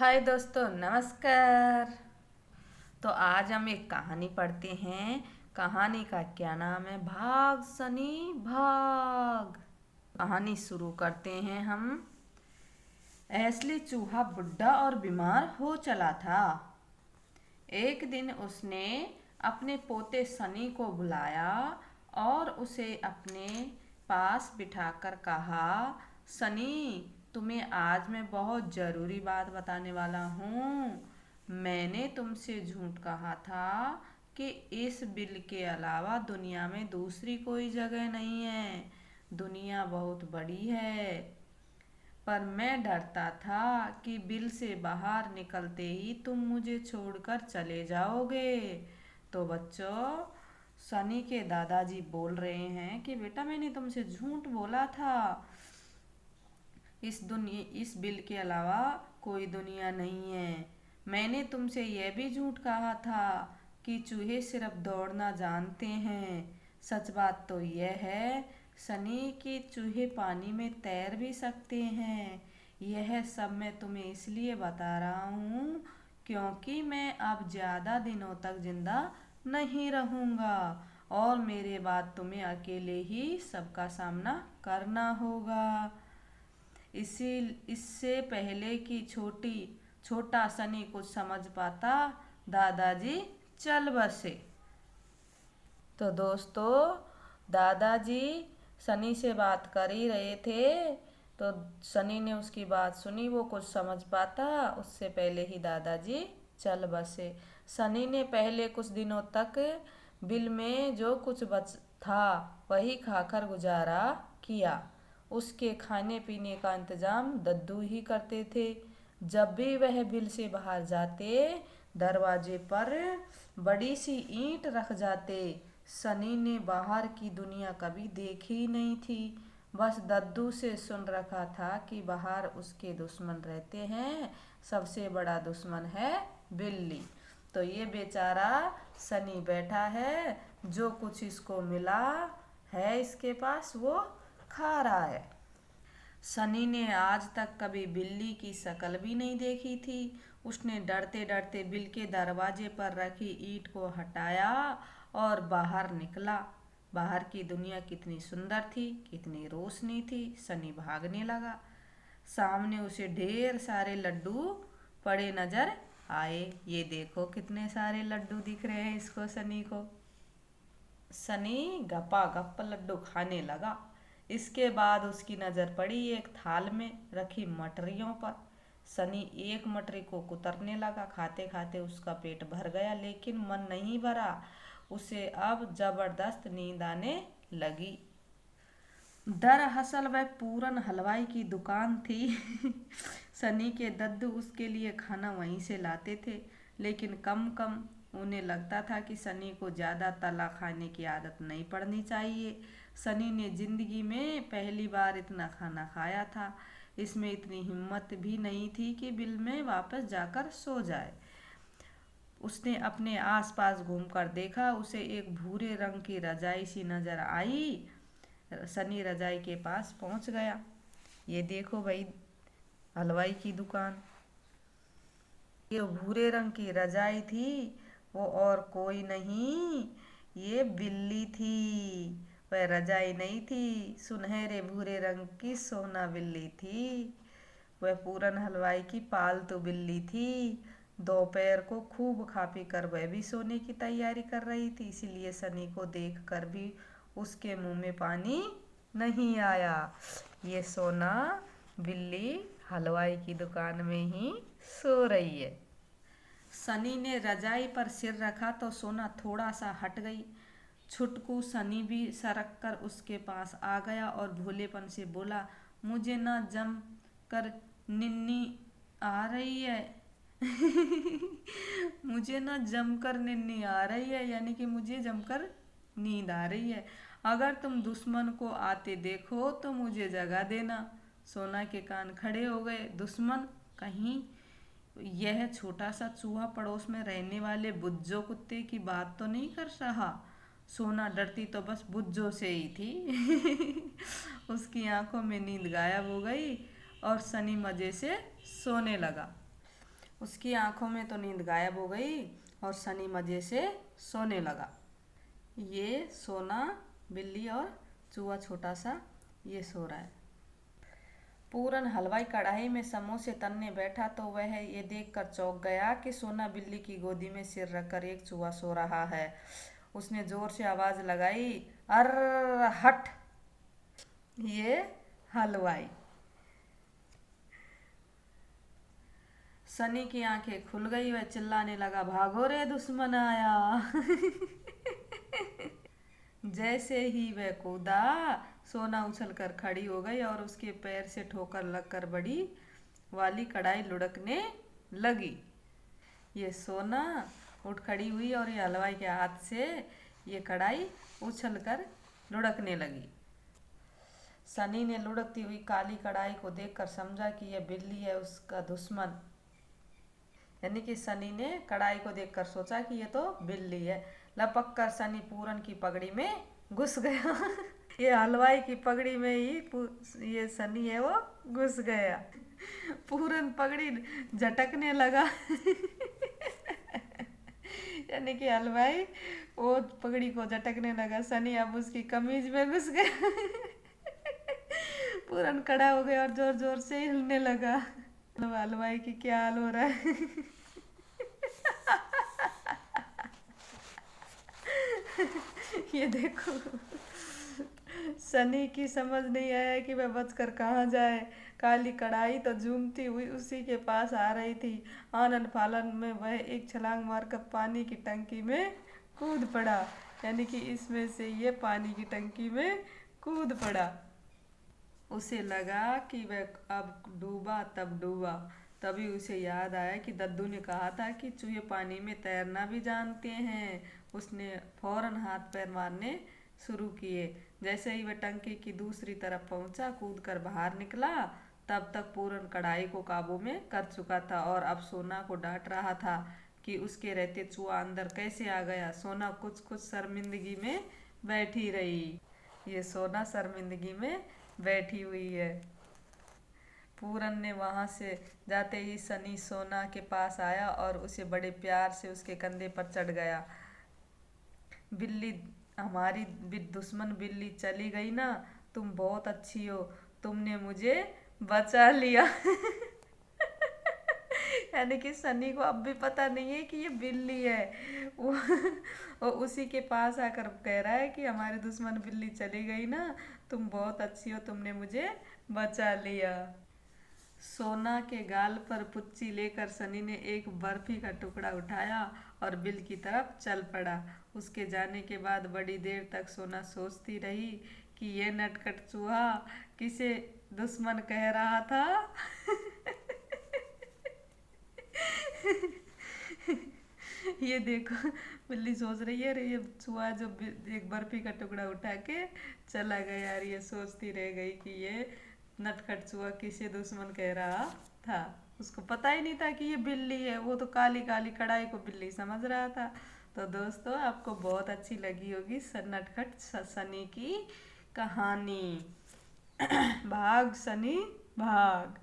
हाय दोस्तों, नमस्कार। तो आज हम एक कहानी पढ़ते हैं। कहानी का क्या नाम है? भाग सनी भाग। कहानी शुरू करते हैं हम। एसली चूहा बुढ़ा और बीमार हो चला था। एक दिन उसने अपने पोते सनी को बुलाया और उसे अपने पास बिठाकर कहा, सनी, तुम्हें आज मैं बहुत ज़रूरी बात बताने वाला हूँ। मैंने तुमसे झूठ कहा था कि इस बिल के अलावा दुनिया में दूसरी कोई जगह नहीं है। दुनिया बहुत बड़ी है, पर मैं डरता था कि बिल से बाहर निकलते ही तुम मुझे छोड़कर चले जाओगे। तो बच्चों, सनी के दादाजी बोल रहे हैं कि बेटा, मैंने तुमसे झूठ बोला था। इस बिल के अलावा कोई दुनिया नहीं है। मैंने तुमसे यह भी झूठ कहा था कि चूहे सिर्फ दौड़ना जानते हैं। सच बात तो यह है सनी कि चूहे पानी में तैर भी सकते हैं। यह सब मैं तुम्हें इसलिए बता रहा हूँ क्योंकि मैं अब ज़्यादा दिनों तक जिंदा नहीं रहूँगा और मेरे बाद तुम्हें अकेले ही सबका सामना करना होगा। इसी इससे पहले कि छोटा सनी कुछ समझ पाता, दादाजी चल बसे। तो दोस्तों, दादाजी सनी से बात कर ही रहे थे। तो सनी ने उसकी बात सुनी, वो कुछ समझ पाता उससे पहले ही दादाजी चल बसे। सनी ने पहले कुछ दिनों तक बिल में जो कुछ बच था वही खाकर गुजारा किया। उसके खाने पीने का इंतजाम दद्दू ही करते थे। जब भी वह बिल से बाहर जाते, दरवाजे पर बड़ी सी ईंट रख जाते। सनी ने बाहर की दुनिया कभी देखी ही नहीं थी। बस दद्दू से सुन रखा था कि बाहर उसके दुश्मन रहते हैं। सबसे बड़ा दुश्मन है बिल्ली। तो ये बेचारा सनी बैठा है, जो कुछ इसको मिला है इसके पास वो खा रहा है। सनी ने आज तक कभी बिल्ली की शक्ल भी नहीं देखी थी। उसने डरते डरते बिल के दरवाजे पर रखी ईंट को हटाया और बाहर निकला। बाहर की दुनिया कितनी सुंदर थी, कितनी रोशनी थी। सनी भागने लगा। सामने उसे ढेर सारे लड्डू पड़े नजर आए। ये देखो, कितने सारे लड्डू दिख रहे हैं इसको, सनी को। सनी गपा गप लड्डू खाने लगा। इसके बाद उसकी नज़र पड़ी एक थाल में रखी मटरियों पर। सनी एक मटरी को कुतरने लगा। खाते खाते उसका पेट भर गया, लेकिन मन नहीं भरा। उसे अब जबरदस्त नींद आने लगी। दरअसल वह पूरन हलवाई की दुकान थी। सनी के दद्दू उसके लिए खाना वहीं से लाते थे, लेकिन कम कम। उन्हें लगता था कि सनी को ज़्यादा तला खाने की आदत नहीं पड़नी चाहिए। सनी ने जिंदगी में पहली बार इतना खाना खाया था। इसमें इतनी हिम्मत भी नहीं थी कि बिल में वापस जाकर सो जाए। उसने अपने आसपास घूमकर देखा। उसे एक भूरे रंग की रजाई सी नजर आई। सनी रजाई के पास पहुंच गया। ये देखो भाई, हलवाई की दुकान। ये भूरे रंग की रजाई थी, वो और कोई नहीं, ये बिल्ली थी। वह रजाई नहीं थी, सुनहरे भूरे रंग की सोना बिल्ली थी। वह पूरन हलवाई की पालतू बिल्ली थी। दोपहर को खूब खा पी कर वह भी सोने की तैयारी कर रही थी, इसीलिए सनी को देखकर भी उसके मुंह में पानी नहीं आया। ये सोना बिल्ली हलवाई की दुकान में ही सो रही है। सनी ने रजाई पर सिर रखा तो सोना थोड़ा सा हट गई। छुटकू सनी भी सरक कर उसके पास आ गया और भोलेपन से बोला, मुझे ना जम कर निन्नी आ रही है। मुझे ना जमकर निन्नी आ रही है, यानी कि मुझे जमकर नींद आ रही है। अगर तुम दुश्मन को आते देखो तो मुझे जगा देना। सोना के कान खड़े हो गए। दुश्मन? कहीं यह छोटा सा चूहा पड़ोस में रहने वाले बुज्जो कुत्ते की बात तो नहीं कर रहा? सोना डरती तो बस बुज्जो से ही थी। उसकी आंखों में नींद गायब हो गई और सनी मजे से सोने लगा। उसकी आंखों में तो नींद गायब हो गई और सनी मज़े से सोने लगा। ये सोना, बिल्ली और चूहा छोटा सा ये सो रहा है। पूरन हलवाई कढ़ाई में समोसे तलने बैठा तो वह ये देखकर चौंक गया कि सोना बिल्ली की गोदी में सिर रखकर एक चूहा सो रहा है। उसने जोर से आवाज लगाई, अर्र हट। ये हलवाई। सनी की आंखें खुल गई, वह चिल्लाने लगा, भागो रे दुश्मन आया। जैसे ही वह कूदा, सोना उछलकर खड़ी हो गई और उसके पैर से ठोकर लगकर बड़ी वाली कढ़ाई लुढ़कने लगी। ये सोना उठ खड़ी हुई और ये हलवाई के हाथ से ये कढ़ाई उछलकर लुढ़कने लगी। सनी ने लुढ़कती हुई काली कढ़ाई को देखकर समझा कि यह बिल्ली है, उसका दुश्मन। यानी कि सनी ने कढ़ाई को देखकर सोचा कि ये तो बिल्ली है। लपक कर सनी पूरन की पगड़ी में घुस गया। ये हलवाई की पगड़ी में ही ये सनी है वो घुस गया। पूरन पगड़ी झटकने लगा। यानी कि हलवाई वो पगड़ी को झटकने लगा, सनी अब उसकी कमीज में घुस गया। पूरन खड़ा हो गया और जोर जोर से हिलने लगा। हलवाई की क्या हाल हो रहा है। ये देखो, सनी की समझ नहीं आया कि वह बचकर कहाँ जाए। काली कढ़ाई तो झूमती हुई उसी के पास आ रही थी। आनन फालन में वह एक छलांग मारकर पानी की टंकी में कूद पड़ा। यानी कि इसमें से ये पानी की टंकी में कूद पड़ा। उसे लगा कि वह अब डूबा तब डूबा। तभी उसे याद आया कि दद्दू ने कहा था कि चूहे पानी में तैरना भी जानते हैं। उसने फौरन हाथ पैर मारने शुरू किए। जैसे ही वह टंकी की दूसरी तरफ पहुंचा, कूदकर बाहर निकला, तब तक पूरन कढ़ाई को काबू में कर चुका था और अब सोना को डांट रहा था कि उसके रहते चूहा अंदर कैसे आ गया। सोना कुछ कुछ शर्मिंदगी में बैठी रही। ये सोना शर्मिंदगी में बैठी हुई है। पूरन ने वहां से जाते ही सनी सोना के पास आया और उसे बड़े प्यार से उसके कंधे पर चढ़ गया। बिल्ली, हमारी दुश्मन बिल्ली चली गई ना, तुम बहुत अच्छी हो, तुमने मुझे बचा लिया। यानी कि सनी को अब भी पता नहीं है कि ये बिल्ली है। वो उसी के पास आकर कह रहा है कि हमारी दुश्मन बिल्ली चली गई ना, तुम बहुत अच्छी हो, तुमने मुझे बचा लिया। सोना के गाल पर पुच्ची लेकर सनी ने एक बर्फी का टुकड़ा उठाया और बिल की तरफ चल पड़ा। उसके जाने के बाद बड़ी देर तक सोना सोचती रही कि ये नटखट चूहा किसे दुश्मन कह रहा था। ये देखो, बिल्ली सोच रही है, अरे ये चूहा जो एक बर्फी का टुकड़ा उठा के चला गया यार, ये सोचती रह गई कि ये नटखट चूहा किसे दुश्मन कह रहा था। उसको पता ही नहीं था कि ये बिल्ली है, वो तो काली काली कढ़ाई को बिल्ली समझ रहा था। तो दोस्तों, आपको बहुत अच्छी लगी होगी नटखट सनी की कहानी। भाग सनी भाग।